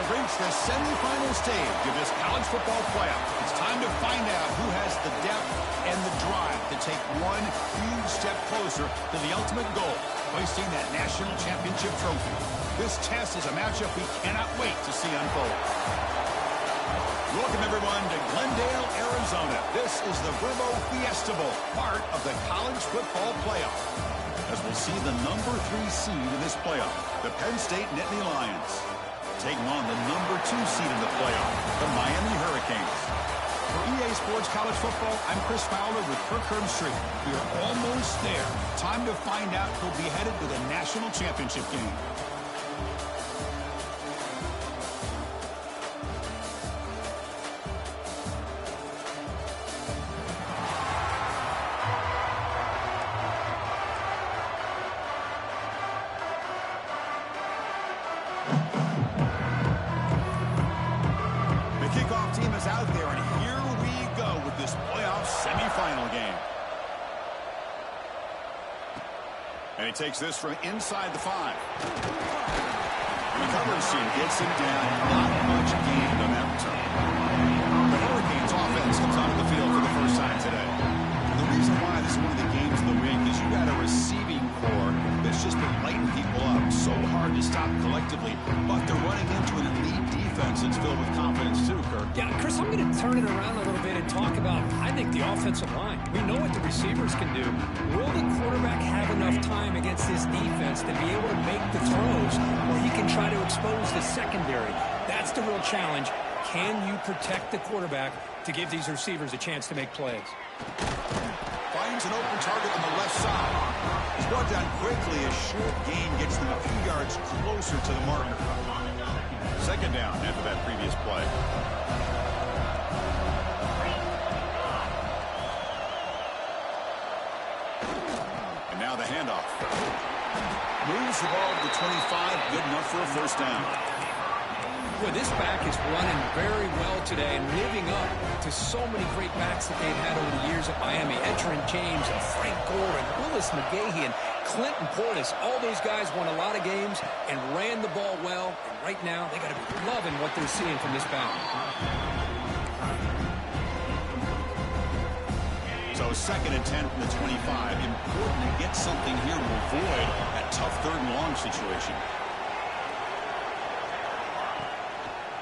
have reached the semifinal stage of this college football playoff. It's time to find out who has the depth and the drive to take one huge step closer to the ultimate goal, hoisting that national championship trophy. This test is a matchup we cannot wait to see unfold. Welcome, everyone, to Glendale, Arizona. This is the Vrbo Fiesta Bowl, part of the college football playoff. As we'll see the number 3 seed in this playoff, the Penn State Nittany Lions, taking on the number 2 seed in the playoff, the Miami Hurricanes. For EA Sports College Football, I'm Chris Fowler with Kirk Herbstreit. We are almost there. Time to find out who'll be headed to the national championship game. And he takes this from inside the 5. Recovers and gets him down. Not much gained on that return. The Hurricanes offense comes onto the field for the first time today. And the reason why this is one of the games of the week is you got a receiving core that's just been lighting people up. So hard to stop collectively. But they're running into an elite defense that's filled with confidence too, Kirk. Yeah, Chris, I'm going to turn it around a little bit and talk about, I think, the offensive line. We know what the receivers can do. Will the quarterback have enough time against this defense to be able to make the throws where he can try to expose the secondary? That's the real challenge. Can you protect the quarterback to give these receivers a chance to make plays? Finds an open target on the left side. He's brought down quickly. A short gain gets them a few yards closer to the marker. Second down after that previous play. And now the handoff. Moves the ball to the 25. Good enough for a first down. Boy, this back is running very well today and living up to so many great backs that they've had over the years at Miami. Edgerrin James and Frank Gore and Willis McGahee and Clinton Portis. All those guys won a lot of games and ran the ball well. And right now, they got to be loving what they're seeing from this back. So 2nd and 10 from the 25. Important to get something here to avoid that tough 3rd and long situation.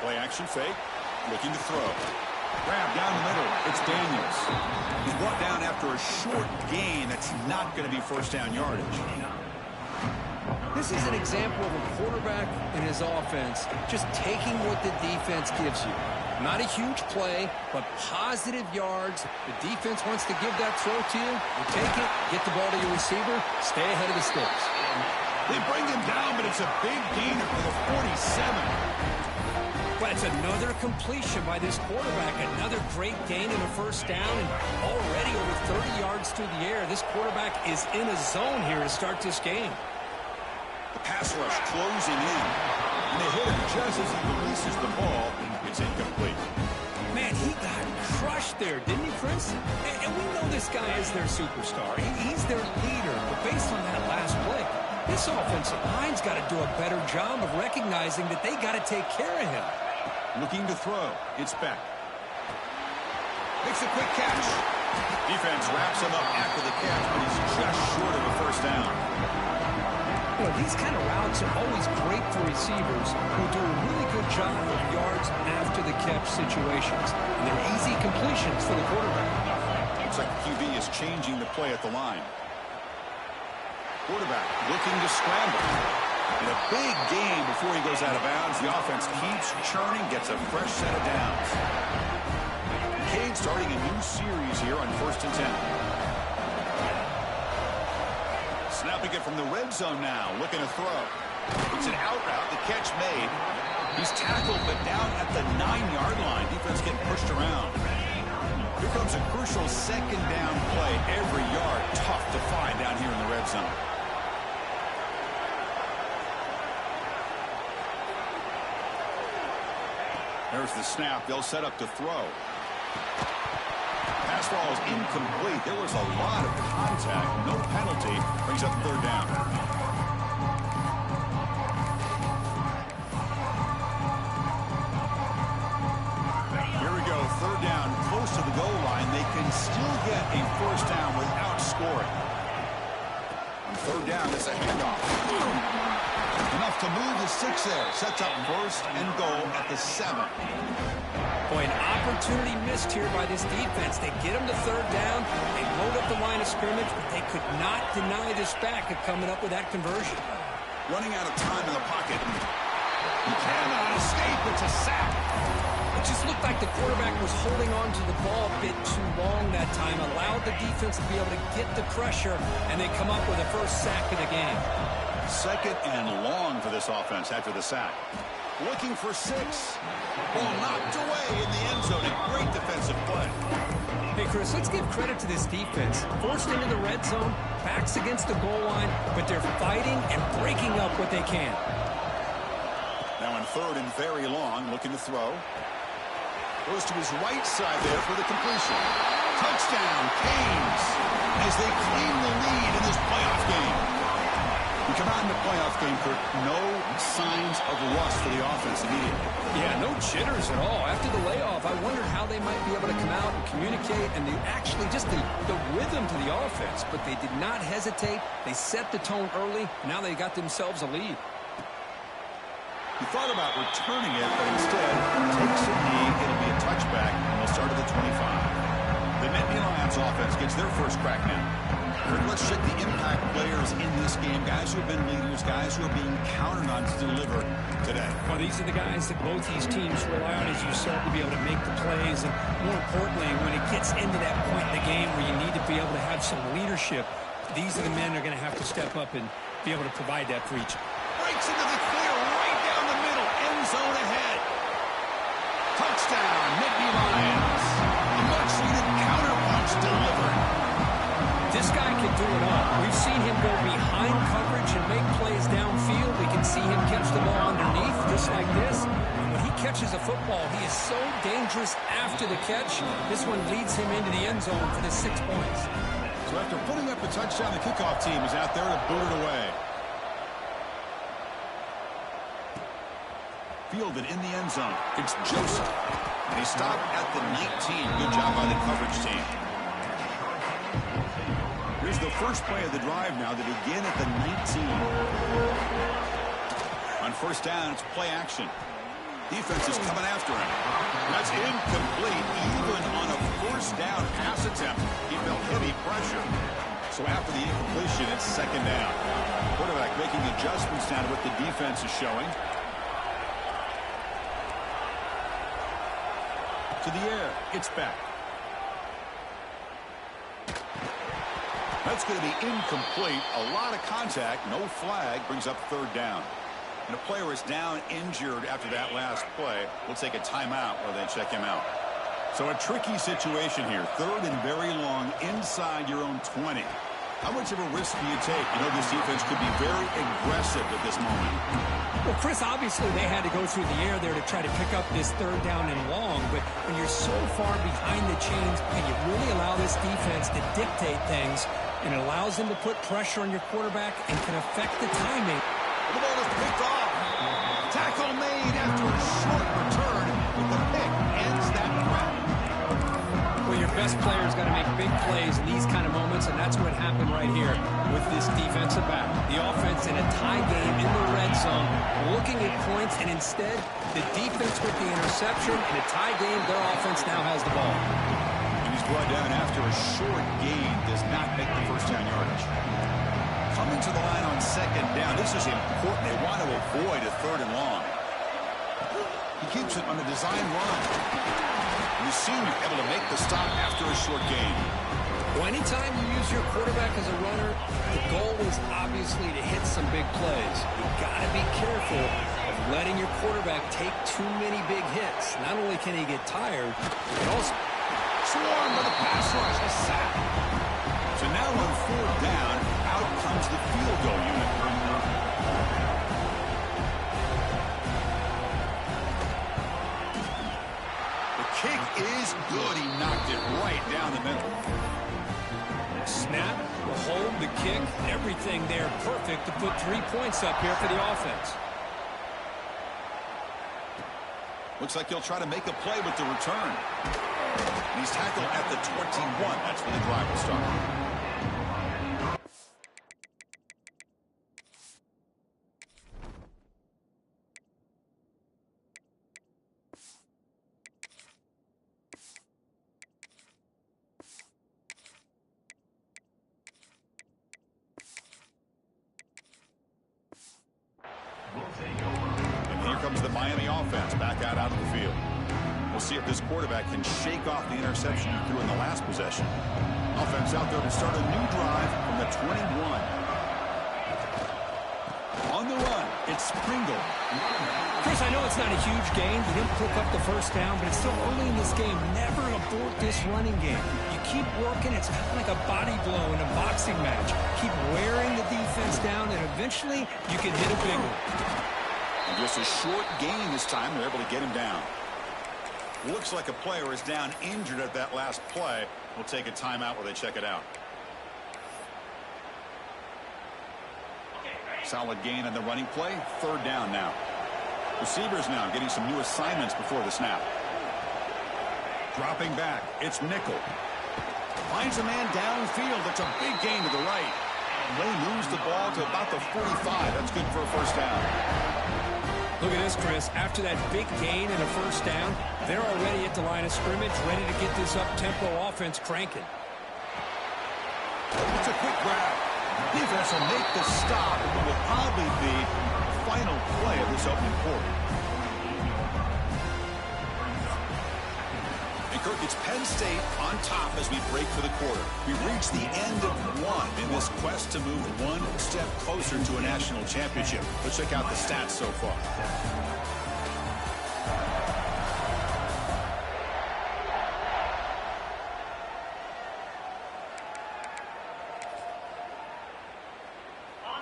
Play action fake. Looking to throw. Grab down the middle. It's Daniels. He's brought down after a short gain. That's not going to be first down yardage. This is an example of a quarterback and his offense just taking what the defense gives you. Not a huge play, but positive yards. The defense wants to give that throw to you. You take it, get the ball to your receiver, stay ahead of the sticks. They bring him down, but it's a big gain for the 47. But it's another completion by this quarterback. Another great gain in a first down, and already over 30 yards through the air. This quarterback is in a zone here to start this game. The pass rush closing in. And they hit him just as he releases the ball. It's incomplete. Man, he got crushed there, didn't he, Chris? And we know this guy is their superstar. He's their leader. But based on that last play, this offensive line's got to do a better job of recognizing that they got to take care of him. Looking to throw. It's back. Makes a quick catch. Defense wraps him up after the catch, but he's just short of a first down. You know, these kind of routes are always great for receivers who do a really good job of yards after the catch situations. And they're easy completions for the quarterback. Looks like the QB is changing the play at the line. Quarterback looking to scramble. And a big gain before he goes out of bounds. The offense keeps churning, gets a fresh set of downs. Cade starting a new series here on 1st and 10. Snapping it from the red zone now, looking to throw. It's an out route, the catch made. He's tackled, but down at the 9-yard line. Defense getting pushed around. Here comes a crucial 2nd down play. Every yard tough to find down here in the red zone. There's the snap. They'll set up to throw. Pass ball is incomplete. There was a lot of contact. No penalty. Brings up 3rd down. can still get a first down without scoring. On third down, it's a handoff. Enough to move the 6 there. Sets up first and goal at the 7. Boy, an opportunity missed here by this defense. They get them to third down. They load up the line of scrimmage, but they could not deny this back of coming up with that conversion. Running out of time in the pocket. He cannot escape. It's a sack. It just looked like the quarterback was holding on to the ball a bit too long that time, allowed the defense to be able to get the pressure, and they come up with the first sack of the game. Second and long for this offense after the sack. Looking for 6. Ball knocked away in the end zone. A great defensive play. Hey, Chris, let's give credit to this defense. Forced into the red zone, backs against the goal line, but they're fighting and breaking up what they can. Now on third and very long, looking to throw. Goes to his right side there for the completion. Touchdown, Canes, as they claim the lead in this playoff game. You come out in the playoff game, Kirk, no signs of rust for the offense immediately. Yeah, no jitters at all. After the layoff, I wondered how they might be able to come out and communicate, and actually just the rhythm to the offense. But they did not hesitate. They set the tone early. Now they got themselves a lead. He thought about returning it, but instead takes a knee. It'll be a touchback, and they'll start at the 25. The Nittany Lions offense gets their first crack now. Kirk, let's check the impact players in this game. Guys who have been leaders, guys who are being counted on to deliver today. Well, these are the guys that both these teams rely on, as you said, to be able to make the plays. And more importantly, when it gets into that point in the game where you need to be able to have some leadership, these are the men that are going to have to step up and be able to provide that for each. Breaks into the clear right down the middle. End zone ahead. Touchdown, Nittany Lions. A much-needed counterpunch delivered. This guy can do it all. We've seen him go behind coverage and make plays downfield. We can see him catch the ball underneath, just like this. And when he catches a football, he is so dangerous after the catch. This one leads him into the end zone for the 6 points. So after putting up a touchdown, the kickoff team is out there to boot it away. Fielded in the end zone. It's Joseph. And he stopped at the 19. Good job by the coverage team. Here's the first play of the drive now to begin at the 19. On first down, it's play action. Defense is coming after him. That's incomplete. Even on a first down pass attempt, he felt heavy pressure. So after the incompletion, it's second down. Quarterback making adjustments now to what the defense is showing. To the air, it's back. That's going to be incomplete. A lot of contact, no flag, brings up third down. And a player is down injured after that last play. We'll take a timeout while they check him out. So a tricky situation here. Third and very long inside your own 20. How much of a risk do you take? You know, this defense could be very aggressive at this moment. Well, Chris, obviously they had to go through the air there to try to pick up this third down and long. But when you're so far behind the chains, can you really allow this defense to dictate things? And it allows them to put pressure on your quarterback and can affect the timing. The ball is picked off. Tackle made after a short return, but the pick ends that threat. Well, your best player's got to make big plays in these kind of moments, and that's what happened right here with this defensive back. The offense in a tie game in the red zone, looking at points, and instead, the defense with the interception. In a tie game, their offense now has the ball. He's brought down after a short gain, does not make the first down yardage. Coming to the line on second down. This is important. They want to avoid a third and long. He keeps it on the design run. And the senior able to make the stop after a short gain. Well, anytime you use your quarterback as a runner, the goal is obviously to hit some big plays. You've got to be careful of letting your quarterback take too many big hits. Not only can he get tired, but also swarmed by the pass rush, a sack. So now on fourth down, out comes the field goal unit. The kick is good. He knocked it right down the middle. Snap, the hold, the kick, everything there perfect to put 3 points up here for the offense. Looks like he'll try to make a play with the return. And he's tackled at the 21. That's where the drive will start. And here comes the Miami offense back out of the field. We'll see if this quarterback can shake off the interception he threw in the last possession. Offense out there to start a new drive from the 21. On the run, it's Pringle. Chris, I know it's not a huge gain. He didn't pick up the first down, but it's still early in this game. Never abort this running game. You keep working. It's kind of like a body blow in a boxing match. Keep wearing the defense down, and eventually you can hit a big one. And just a short gain this time. They're able to get him down. Looks like a player is down injured at that last play. We'll take a timeout while they check it out. Solid gain on the running play. Third down now. Receivers now getting some new assignments before the snap. Dropping back. It's nickel. Finds a man downfield. It's a big gain to the right. And they moves the ball to about the 45. That's good for a first down. Look at this, Chris. After that big gain and a first down, they're already at the line of scrimmage, ready to get this up-tempo offense cranking. It's a quick grab. Defense will make the stop, and it will probably be the final play of this opening quarter. And Kirk, it's Penn State on top as we break for the quarter. We reach the end of one in this quest to move one step closer to a national championship. Let's check out the stats so far.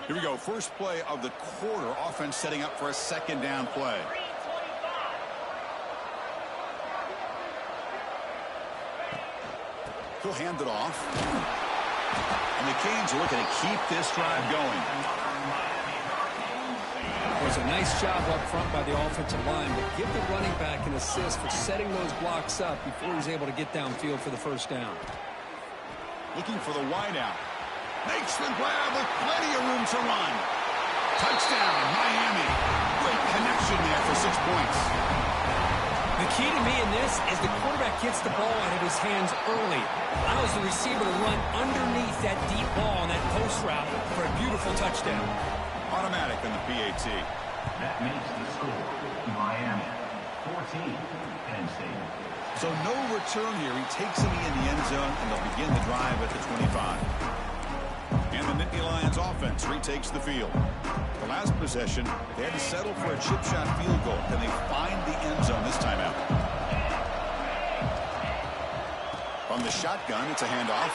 Here we go. First play of the quarter. Offense setting up for a second down play. He'll hand it off. And the Canes are looking to keep this drive going. It was a nice job up front by the offensive line, but give the running back an assist for setting those blocks up before he's able to get downfield for the first down. Looking for the wideout. Makes the grab with plenty of room to run. Touchdown, Miami. Great connection there for 6 points. The key to me in this is the quarterback gets the ball out of his hands early. Allows the receiver to run underneath that deep ball on that post route for a beautiful touchdown. Automatic in the PAT. That makes the score Miami 14, Penn State. So no return here. He takes it in the end zone, and they'll begin the drive at the 25. And the Nittany Lions offense retakes the field. The last possession, they had to settle for a chip shot field goal. Can they find the end zone this time out? From the shotgun, it's a handoff.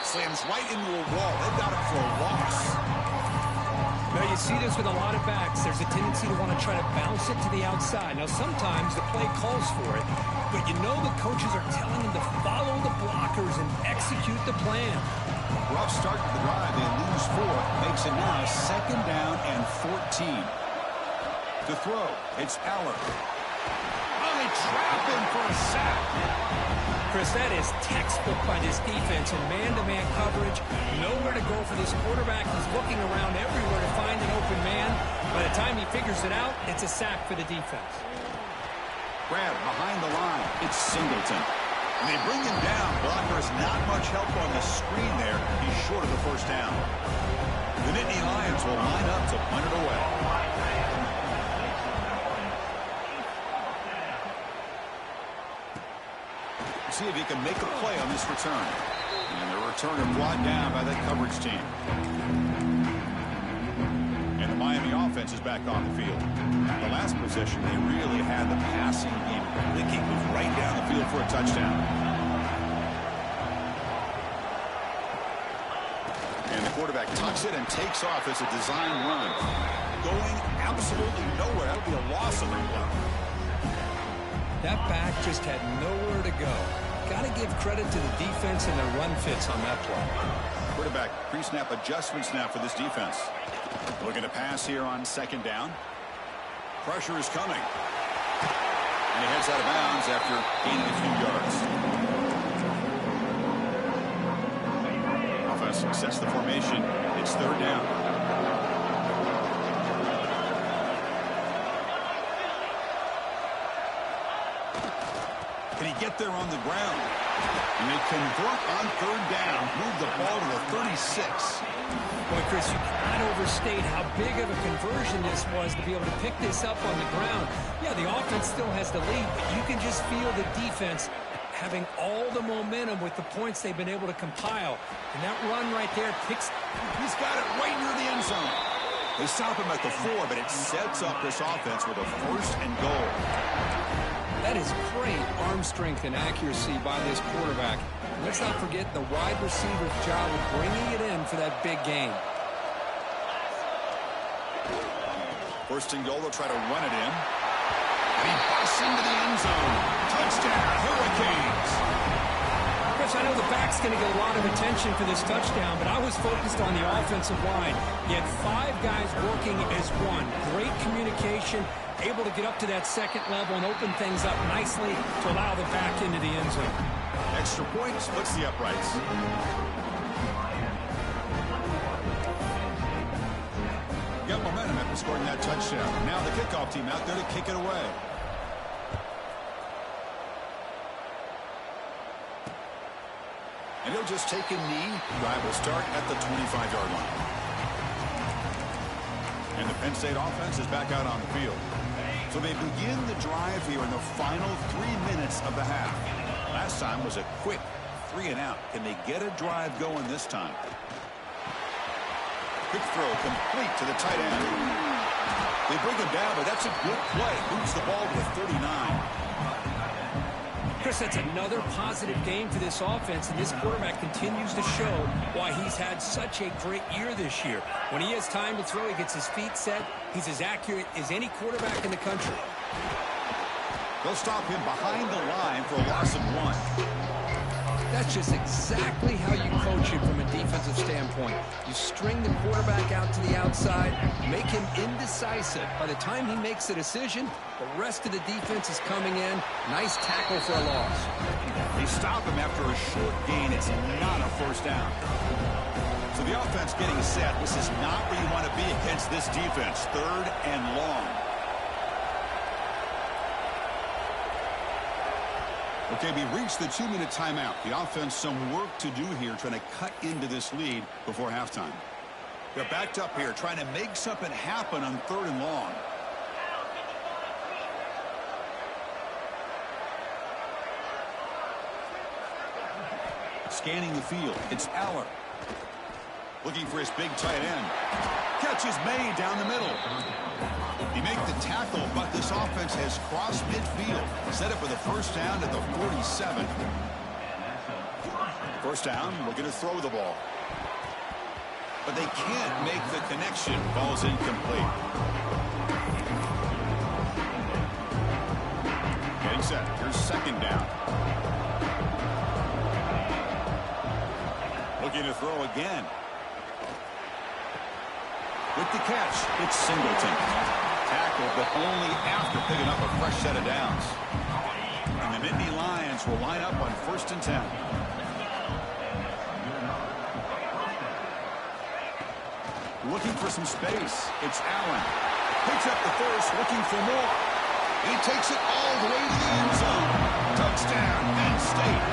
Slams right into a wall. They've got it for a loss. Now, you see this with a lot of backs. There's a tendency to want to try to bounce it to the outside. Now, sometimes the play calls for it, but you know the coaches are telling them to follow the blockers and execute the plan. Rough start to the drive. They lose 4. Makes it now second down and 14. To throw, it's Aller. Oh, they trap him for a sack. Chris, that is textbook by this defense in man-to-man coverage. Nowhere to go for this quarterback. He's looking around everywhere to find an open man. By the time he figures it out, it's a sack for the defense. Grab behind the line. It's Singleton. And they bring him down. Blocker has not much help on the screen there. He's short of the first down. The Nittany Lions will line up to punt it away. See if he can make a play on this return. And the returner brought down by that coverage team. And the Miami offense is back on the field. The last possession, they really had the passing game clicking. Was right down the field for a touchdown. And the quarterback tucks it and takes off as a design run. Going absolutely nowhere. That'll be a loss of the play. That back just had nowhere to go. Got to give credit to the defense and their run fits on that play. Quarterback pre-snap adjustments now for this defense. Looking to pass here on second down. Pressure is coming. And he heads out of bounds after gaining a few yards. defense sets the formation. It's third down. Can he get there on the ground? And they convert on third down. Move the ball to the 36. Boy, Chris, you cannot overstate how big of a conversion this was to be able to pick this up on the ground. Yeah, the offense still has the lead, but you can just feel the defense having all the momentum with the points they've been able to compile. And that run right there picks... He's got it right near the end zone. They stop him at the 4, but it sets up this offense with a first and goal. That is great arm strength and accuracy by this quarterback. And let's not forget the wide receiver's job of bringing it in for that big gain. First and goal, they'll try to run it in. And he busts into the end zone. Touchdown, Hurricanes. Chris, I know the back's going to get a lot of attention for this touchdown, but I was focused on the offensive line. He had 5 guys working as one. Great communication, able to get up to that second level and open things up nicely to allow the back into the end zone. Extra point splits the uprights. Got momentum after scoring that touchdown. Now the kickoff team out there to kick it away. And he'll just take a knee. Drive will start at the 25-yard line. And the Penn State offense is back out on the field. So they begin the drive here in the final 3 minutes of the half. Last time was a quick 3 and out. Can they get a drive going this time? Quick throw complete to the tight end. They bring him down, but that's a good play. Moves the ball to the 39. Chris, that's another positive game for this offense, and this quarterback continues to show why he's had such a great year this year. When he has time to throw, he gets his feet set. He's as accurate as any quarterback in the country. They'll stop him behind the line for a loss of 1. That's just exactly how you coach it from a defensive standpoint. You string the quarterback out to the outside, make him indecisive. By the time he makes a decision, the rest of the defense is coming in. Nice tackle for a loss. They stop him after a short gain. It's not a first down. So the offense getting set. This is not where you want to be against this defense. Third and long. Okay, we reached the 2-minute timeout. The offense some work to do here, trying to cut into this lead before halftime. They're backed up here, trying to make something happen on third and long. Scanning the field, it's Aller. Looking for his big tight end. Catch is made down the middle. He made the tackle, but this offense has crossed midfield. Set up with a first down at the 47. First down, looking to throw the ball. But they can't make the connection. Ball's incomplete. Getting set. Here's second down. Looking to throw again. With the catch, it's Singleton. Tackled, but only after picking up a fresh set of downs. And the Nittany Lions will line up on 1st and 10. Looking for some space. It's Allen. Picks up the first, looking for more. He takes it all the way to the end zone. Touchdown, Penn State.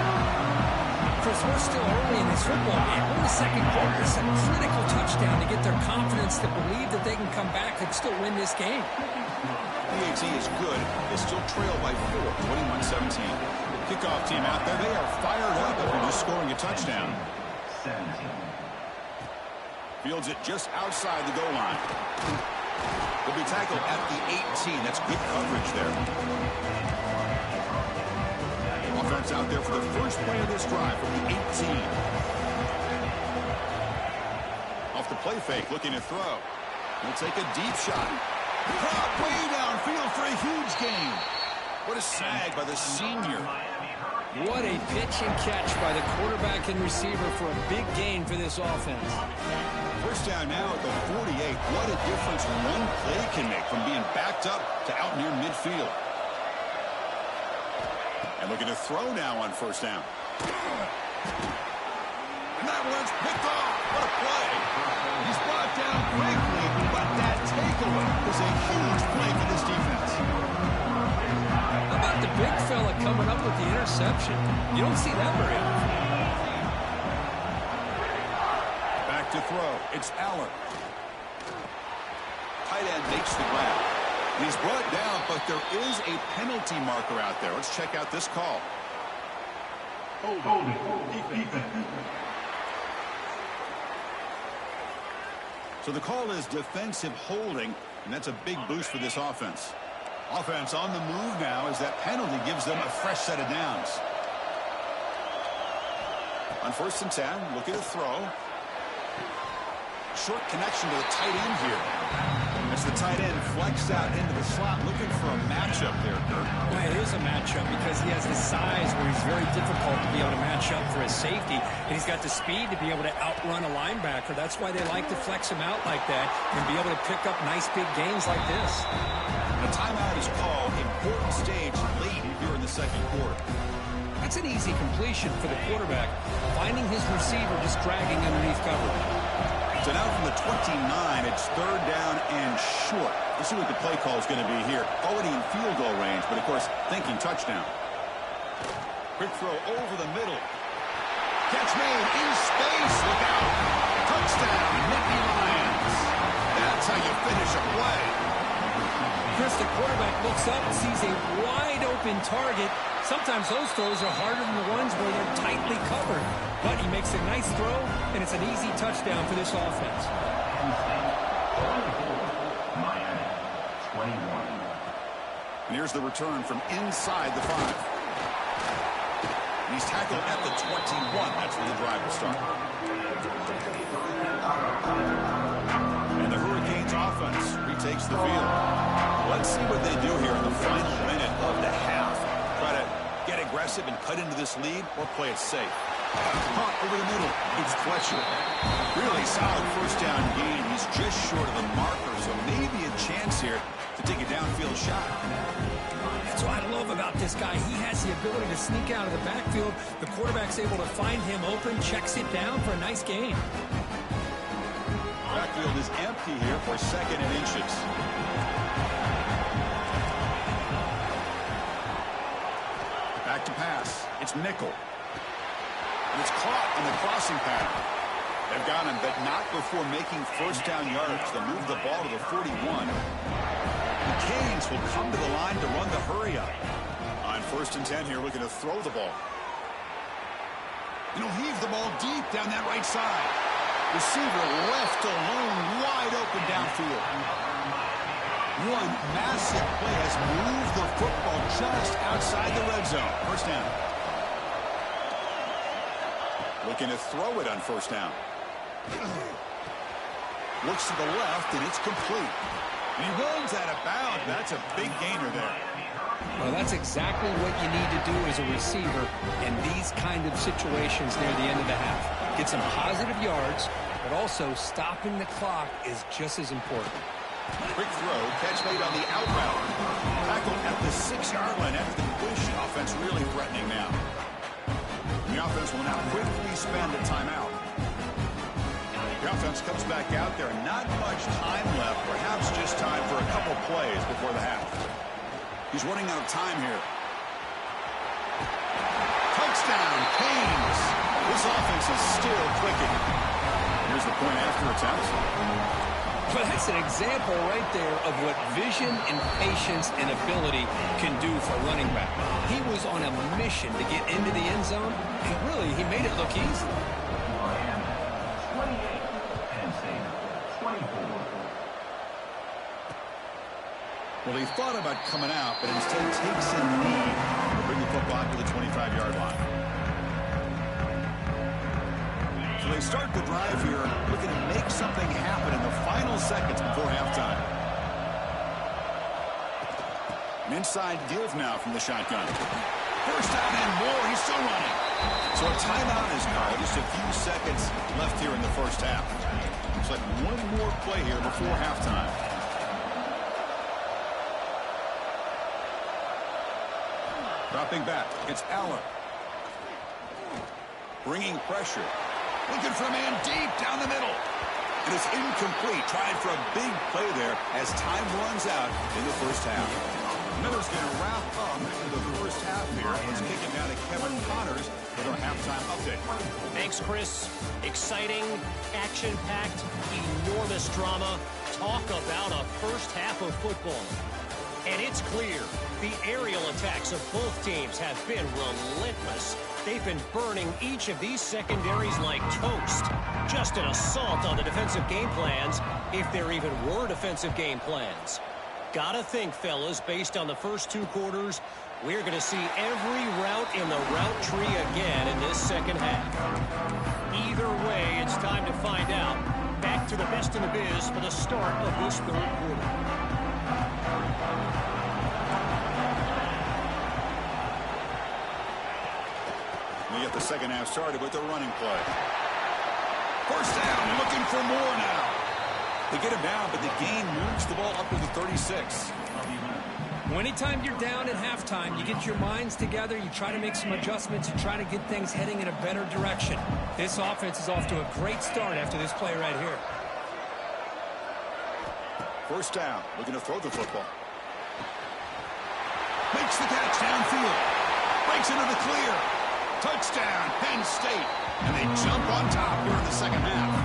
Chris, we're still early in this football game. We're in the second quarter. It's a critical touchdown to get their confidence to believe that they can come back and still win this game. PAT is good. They still trail by 4, 21-17. Kickoff team out there. They are fired up after just scoring a touchdown. 17. Fields it just outside the goal line. Will be tackled at the 18. That's good coverage there. Offense out there for the first play of this drive from the 18. Off the play fake, looking to throw. He'll take a deep shot. Caught way downfield for a huge gain. What a snag by the senior. What a pitch and catch by the quarterback and receiver for a big gain for this offense. First down now at the 48. What a difference one play can make from being backed up to out near midfield. And looking to throw now on first down. And that one's picked off. What a play. He's brought down quickly, but that takeaway is a huge play for this defense. How about the big fella coming up with the interception? You don't see that very often. Back to throw. It's Allen. Tight end makes the grab. He's brought down, but there is a penalty marker out there. Let's check out this call. Holding. Defense. So the call is defensive holding, and that's a big boost for this offense. Offense on the move now as that penalty gives them a fresh set of downs. On 1st and 10, look at a throw. Short connection to the tight end here. As the tight end flexed out into the slot, looking for a matchup there, Kurt. Well, it is a matchup because he has the size where he's very difficult to be able to match up for his safety, and he's got the speed to be able to outrun a linebacker. That's why they like to flex him out like that and be able to pick up nice big gains like this. A timeout is called. Important stage late here in the second quarter. That's an easy completion for the quarterback, finding his receiver just dragging underneath coverage. So now from the 29, it's 3rd down and short. Let's see what the play call is going to be here. Already in field goal range, but of course, thinking touchdown. Quick throw over the middle. Catch made in space. Look out. Touchdown, Nittany Lions. That's how you finish a play. Chris, the quarterback looks up and sees a wide-open target. Sometimes those throws are harder than the ones where they're tightly covered. But he makes a nice throw, and it's an easy touchdown for this offense. Miami, 21. And here's the return from inside the 5. And he's tackled at the 21. That's where the drive will start. And the Hurricanes offense retakes the field. Let's see what they do here in the final minute of the half. Try to get aggressive and cut into this lead, or play it safe. Caught over the middle. It's Fletcher. Really solid 1st down gain. He's just short of the marker, so maybe a chance here to take a downfield shot. That's what I love about this guy. He has the ability to sneak out of the backfield. The quarterback's able to find him open, checks it down for a nice gain. Backfield is empty here for 2nd and inches. Back to pass. It's Nickel. And it's caught in the crossing pattern. They've got him, but not before making 1st down yards. They move the ball to the 41. The Canes will come to the line to run the hurry up. On 1st and 10 here, looking to throw the ball. And he'll heave the ball deep down that right side. Receiver left alone, wide open downfield. One massive play has moved the football just outside the red zone. 1st down. Looking to throw it on 1st down. Looks to the left, and it's complete. And he runs out of bounds. That's a big gainer there. Well, that's exactly what you need to do as a receiver in these kind of situations near the end of the half. Get some positive yards, but also stopping the clock is just as important. Quick throw, catch made on the out route. Tackled at the 6-yard line after the completion. Offense really threatening now. The offense will now quickly spend a timeout. The offense comes back out there. Not much time left. Perhaps just time for a couple plays before the half. He's running out of time here. Touchdown, Canes. This offense is still clicking. Here's the point after attempt. But that's an example right there of what vision and patience and ability can do for a running back. He was on a mission to get into the end zone, and really, he made it look easy. Miami, 28. Penn State, 24. Well, he thought about coming out, but instead takes a knee to bring the football to the 25-yard line. So they start the drive here, looking to make something happen in the final seconds before halftime. An inside give now from the shotgun. 1st down and more. He's still running. So a timeout is called. Just a few seconds left here in the 1st half. Looks like one more play here before halftime. Dropping back, it's Allen. Bringing pressure. Looking for a man deep down the middle. It is incomplete. Trying for a big play there as time runs out in the first half. Miller's going to wrap up the first half here. Let's kick it down to Kevin Connors with our halftime update. Thanks, Chris. Exciting, action-packed, enormous drama. Talk about a first half of football. And it's clear the aerial attacks of both teams have been relentless. They've been burning each of these secondaries like toast. Just an assault on the defensive game plans, if there even were defensive game plans. Gotta think, fellas, based on the first two quarters, we're going to see every route in the route tree again in this second half. Either way, it's time to find out. Back to the best in the biz for the start of this third quarter. We get the second half started with the running play. First down, looking for more now. They get him down, but the gain moves the ball up to the 36. Anytime you're down at halftime, you get your minds together, you try to make some adjustments, you try to get things heading in a better direction. This offense is off to a great start after this play right here. First down, looking to throw the football. Makes the catch downfield. Breaks into the clear. Touchdown, Penn State. And they jump on top here in the second half.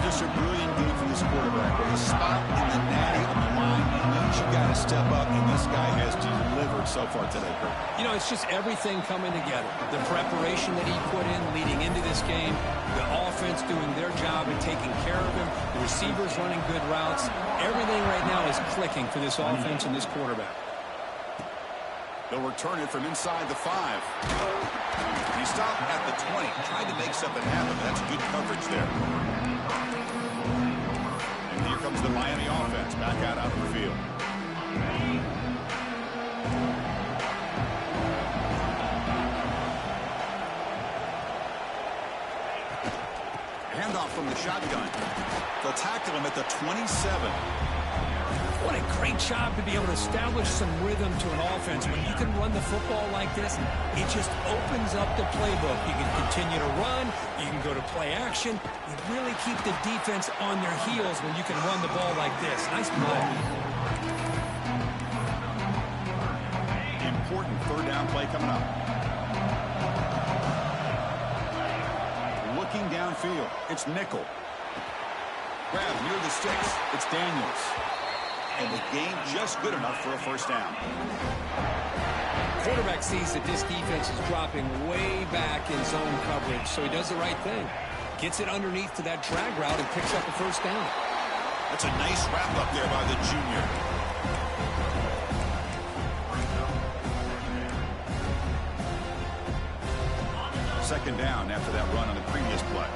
Just a brilliant game for this quarterback. With a spot in the natty on the line, he knows you got to step up, and this guy has delivered so far today, Kurt. You know, it's just everything coming together. The preparation that he put in leading into this game, the offense doing their job and taking care of him, the receivers running good routes. Everything right now is clicking for this offense and this quarterback. They'll return it from inside the 5. He stopped at the 20, tried to make something happen, but that's good coverage there. And here comes the Miami offense back out onto the field. Handoff from the shotgun. They'll tackle him at the 27. What a great job to be able to establish some rhythm to an offense. When you can run the football like this, it just opens up the playbook. You can continue to run. You can go to play action. You really keep the defense on their heels when you can run the ball like this. Nice play. Important third down play coming up. Looking downfield. It's nickel. Grab near the sticks. It's Daniels. And the game just good enough for a first down. Quarterback sees that this defense is dropping way back in zone coverage, so he does the right thing. Gets it underneath to that drag route and picks up a first down. That's a nice wrap up there by the junior. Second down after that run on the previous play.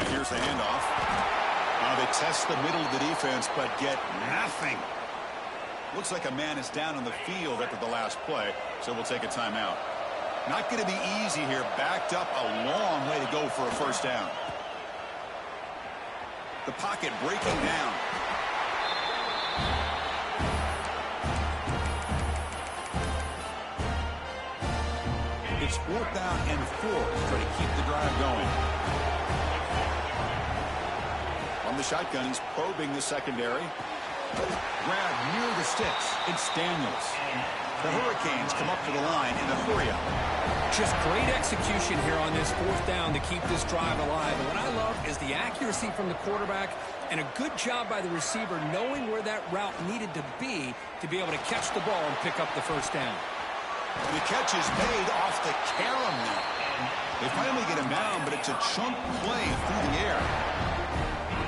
And here's the handoff. They test the middle of the defense, but get nothing. Looks like a man is down on the field after the last play, so we'll take a timeout. Not going to be easy here. Backed up a long way to go for a first down. The pocket breaking down. It's 4th down and 4 to try to keep the drive going. On the shotgun, he's probing the secondary. Grab near the sticks. It's Daniels. The Hurricanes come up to the line in a hurry up. Just great execution here on this 4th down to keep this drive alive. And what I love is the accuracy from the quarterback and a good job by the receiver knowing where that route needed to be able to catch the ball and pick up the first down. The catch is made off the carom now. They finally get him down, but it's a chunk play through the air.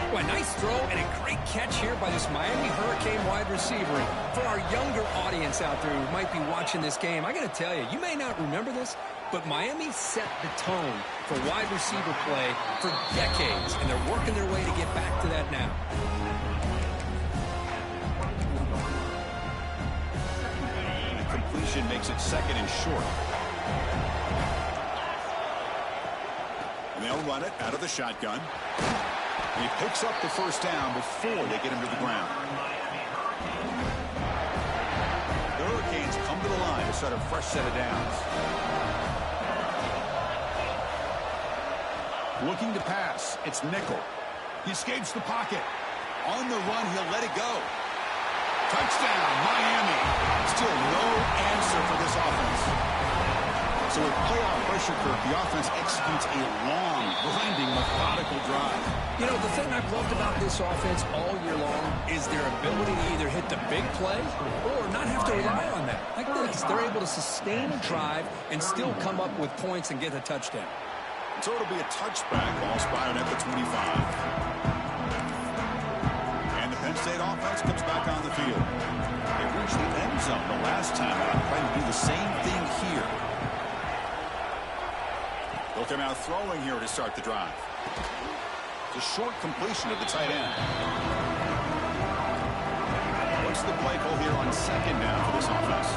Well, a nice throw and a great catch here by this Miami Hurricane wide receiver. And for our younger audience out there who might be watching this game, I got to tell you, you may not remember this, but Miami set the tone for wide receiver play for decades, and they're working their way to get back to that now. The completion makes it 2nd and short. And they'll run it out of the shotgun. He picks up the first down before they get him to the ground. The Hurricanes come to the line to start a fresh set of downs. Looking to pass. It's Nickel. He escapes the pocket. On the run, he'll let it go. Touchdown, Miami. Still no answer for this offense. So with playoff pressure, Kirk, the offense executes a long, grinding, methodical drive. You know, the thing I've loved about this offense all year long is their ability to either hit the big play or not have to rely on that. Like this, they're able to sustain a drive and still come up with points and get a touchdown. So it'll be a touchback, ball spotted at the 25. And the Penn State offense comes back on the field. They reached the end zone the last time out, trying to do the same thing here. They'll come out throwing here to start the drive. It's a short completion of the tight end. What's the play call here on second down for this offense?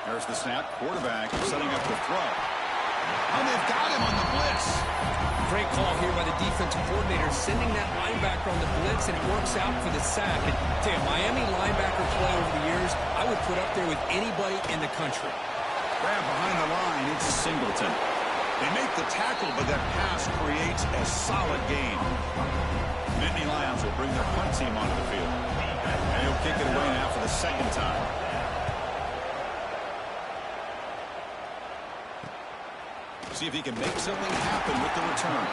There's the snap. Quarterback setting up the throw. And they've got him on the blitz. Great call here by the defensive coordinator, sending that linebacker on the blitz, and it works out for the sack. And tell you, Miami linebacker play over the years, I would put up there with anybody in the country. Grab behind the line, it's Singleton. They make the tackle, but that pass creates a solid gain. Nittany Lions will bring their punt team onto the field. And he'll kick it away now for the second time. See if he can make something happen with the return.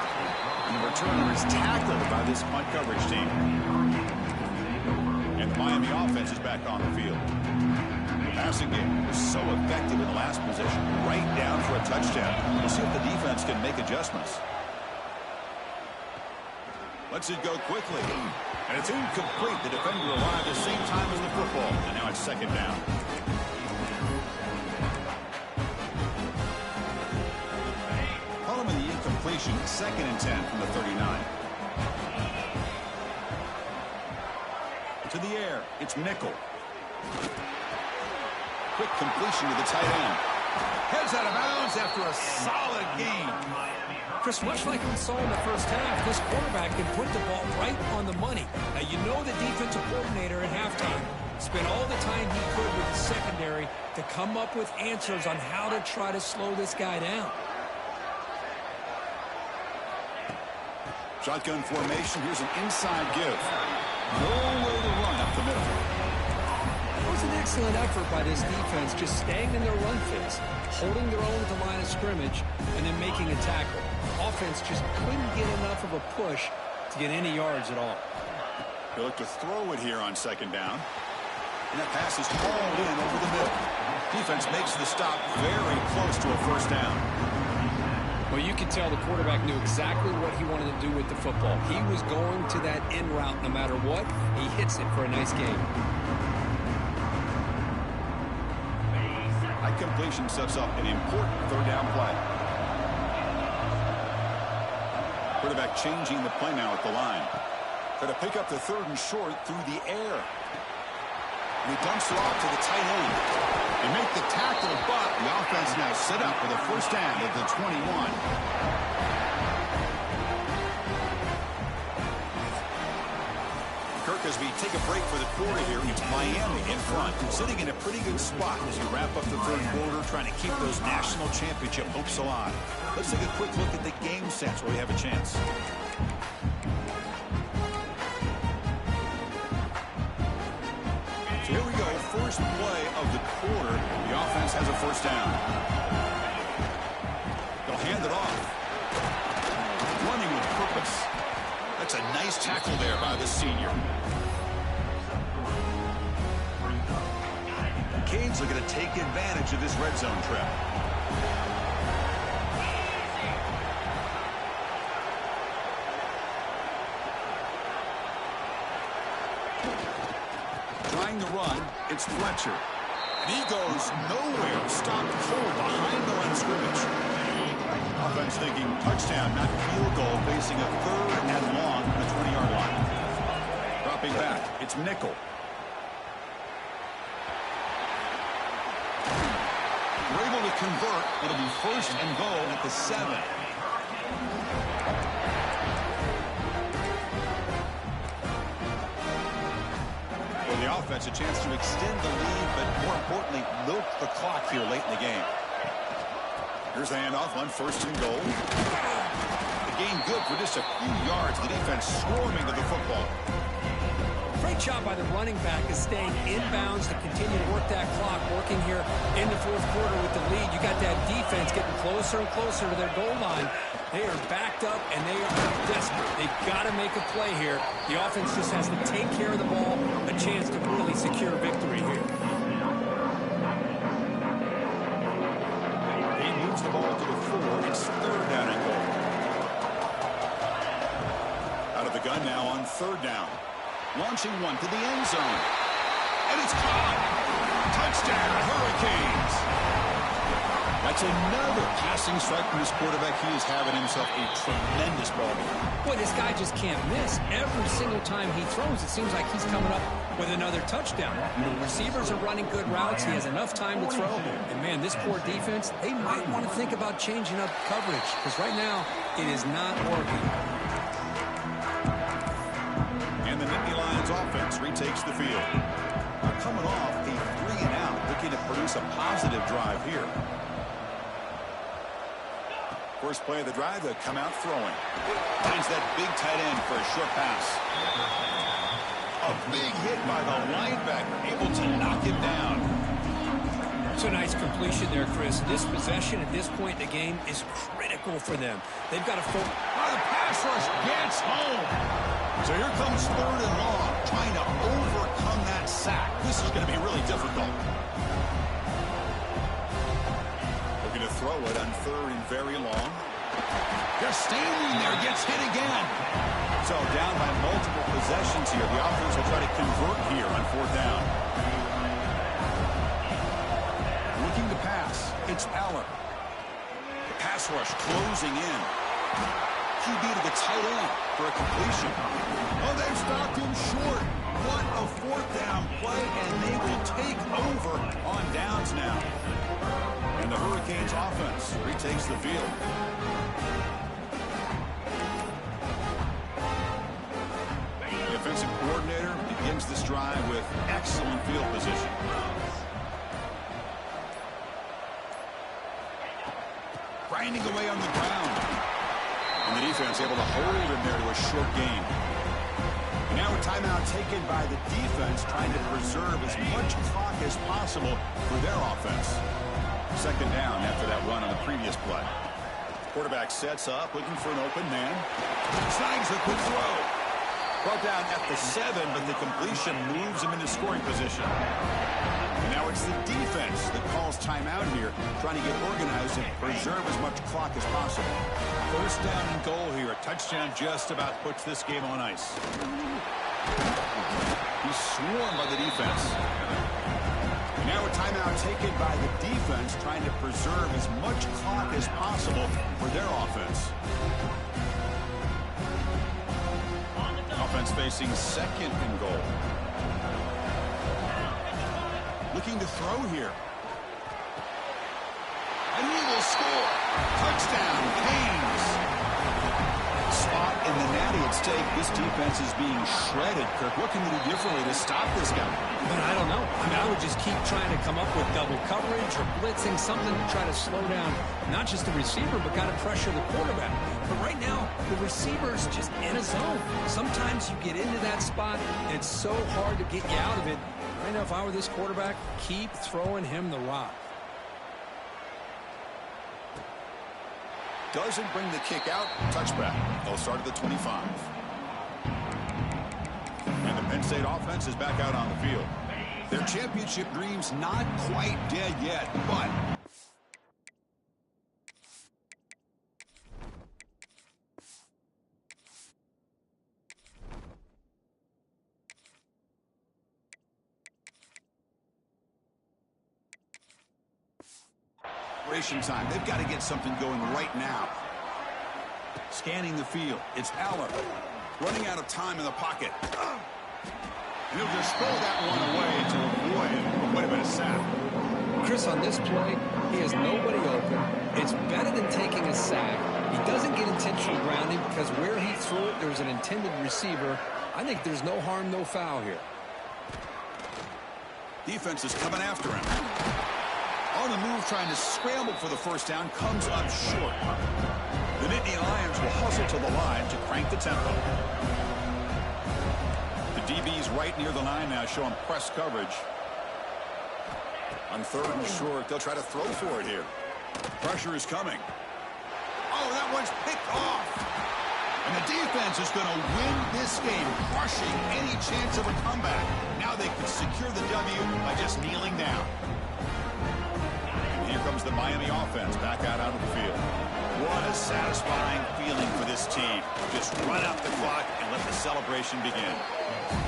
And the returner is tackled by this punt coverage team. And the Miami offense is back on the field. The passing game was so effective in the last possession, right down for a touchdown. We'll see if the defense can make adjustments. Lets it go quickly. And it's incomplete. The defender arrived at the same time as the football. And now it's second down. Incompletion, 2nd and 10 from the 39. To the air, it's Nickel. Quick completion to the tight end. Heads out of bounds after a solid gain. Chris, much like we saw in the first half, this quarterback can put the ball right on the money. Now, you know the defensive coordinator at halftime spent all the time he could with the secondary to come up with answers on how to try to slow this guy down. Shotgun formation. Here's an inside give. Nowhere to run up the middle. It was an excellent effort by this defense, just staying in their run phase, holding their own at the line of scrimmage, and then making a tackle. Offense just couldn't get enough of a push to get any yards at all. They look to throw it here on second down. And that pass is hauled in over the middle. Defense makes the stop very close to a first down. Well, you can tell the quarterback knew exactly what he wanted to do with the football. He was going to that in route no matter what. He hits it for a nice gain. High completion sets up an important third down play. Quarterback changing the play now at the line. Try to pick up the third and short through the air. And he dumps it off to the tight end. They make the tackle, but the offense now set up with a first down at the 21. Kirk, as we take a break for the quarter here, it's Miami in front, sitting in a pretty good spot as we wrap up the third quarter, trying to keep those national championship hopes alive. Let's take a quick look at the game sense where we have a chance. So here we go, first play of the quarter. The offense has a first down. They'll hand it off. Running with purpose. That's a nice tackle there by the senior. Canes looking to take advantage of this red zone trip. Trying to run, it's Fletcher. And he goes nowhere. Stopped cold behind the line of scrimmage. Offense thinking touchdown, not field goal, facing a third and long on the 20-yard line. Dropping back, it's Nickel. We're able to convert. It'll be first and goal at the 7. offense a chance to extend the lead, but more importantly, milk the clock here late in the game. Here's the handoff on 1st and goal. The game good for just a few yards. The defense swarming to the football. Great job by the running back is staying inbounds to continue to work that clock, working here in the 4th quarter with the lead. You got that defense getting closer and closer to their goal line. They are backed up, and they are desperate. They've got to make a play here. The offense just has to take care of the ball, a chance to really secure victory here. He moves the ball to the 4. It's 3rd down and goal. Out of the gun now on 3rd down. Launching one to the end zone. And it's caught. Touchdown, Hurricanes. That's another passing strike from this quarterback. He is having himself a tremendous ball game. Boy, this guy just can't miss. Every single time he throws, it seems like he's coming up with another touchdown. The receivers are running good routes. He has enough time to throw. And, man, this poor defense, they might want to think about changing up coverage because right now it is not working. And the Nittany Lions offense retakes the field. Now coming off a 3-and-out, looking to produce a positive drive here. First play of the drive, they'll come out throwing. Finds that big tight end for a short pass. A big hit by the linebacker, able to knock him down. It's a nice completion there, Chris. This possession at this point in the game is critical for them. They've got to focus. Oh, the pass rush gets home. So here comes 3rd and long, trying to overcome that sack. This is going to be really difficult. Looking to throw it on 3rd and very long. They're standing there, gets hit again. So down by multiple possessions here. The offense will try to convert here on 4th down. Looking to pass. It's Aller. The pass rush closing in. QB to the tight end for a completion. Oh, they've stopped him short. What a 4th down play, and they will take over on downs now. And the Hurricanes offense retakes the field. The offensive coordinator begins this drive with excellent field position. Grinding away on the ground. And the defense able to hold him there to a short gain. And now a timeout taken by the defense, trying to preserve as much clock as possible for their offense. 2nd down after that run on the previous play. Quarterback sets up, looking for an open man. Snags a quick throw. Brought down at the 7, but the completion moves him into scoring position. And now it's the defense that calls timeout here, trying to get organized and preserve as much clock as possible. 1st down and goal here. A touchdown just about puts this game on ice. He's swarmed by the defense. And now a timeout taken by the defense, trying to preserve as much clock as possible for their offense. Offense facing 2nd and goal. Looking to throw here. And he will score. Touchdown, Canes. Spot in the natty at stake. This defense is being shredded. Kirk, what can you do differently to stop this guy? But I don't know. I mean, I would just keep trying to come up with double coverage or blitzing, something to try to slow down not just the receiver, but got to pressure the quarterback. But right now, the receiver's just in a zone. Sometimes you get into that spot, and it's so hard to get you out of it. Right now, if I were this quarterback, keep throwing him the rock. Doesn't bring the kick out. Touchback. They'll start at the 25. And the Penn State offense is back out on the field. Their championship dreams not quite dead yet, but time. They've got to get something going right now. Scanning the field. It's Aller. Running out of time in the pocket. And he'll just throw that one away to avoid quite a bit of sack. Chris, on this play, he has nobody open. It's better than taking a sack. He doesn't get intentional grounding because where he threw it, there was an intended receiver. I think there's no harm, no foul here. Defense is coming after him. On the move, trying to scramble for the first down, comes up short. The Nittany Lions will hustle to the line to crank the tempo. The DB's right near the line now, showing press coverage. On 3rd and short, they'll try to throw for it here. Pressure is coming. Oh, that one's picked off. And the defense is going to win this game, crushing any chance of a comeback. Now they can secure the W by just kneeling down. And here comes the Miami offense back out onto the field. What a satisfying feeling for this team. Just run out the clock and let the celebration begin.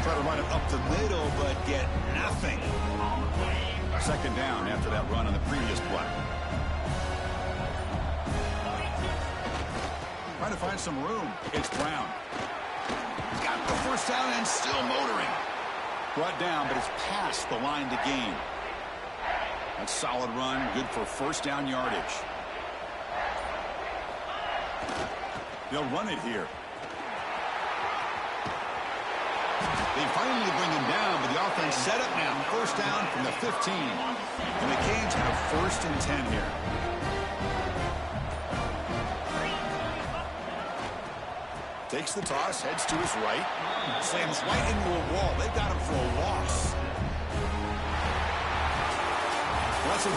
Try to run it up the middle, but get nothing. 2nd down after that run on the previous play. Trying to find some room. It's Brown. Got the first down and still motoring. Brought down, but it's past the line to gain. That's a solid run, good for 1st down yardage. They'll run it here. They finally bring him down, but the offense set up now. 1st down from the 15. And the Canes have 1st and 10 here. Takes the toss, heads to his right. Slams right into a wall. They got him for a loss. Well, that's a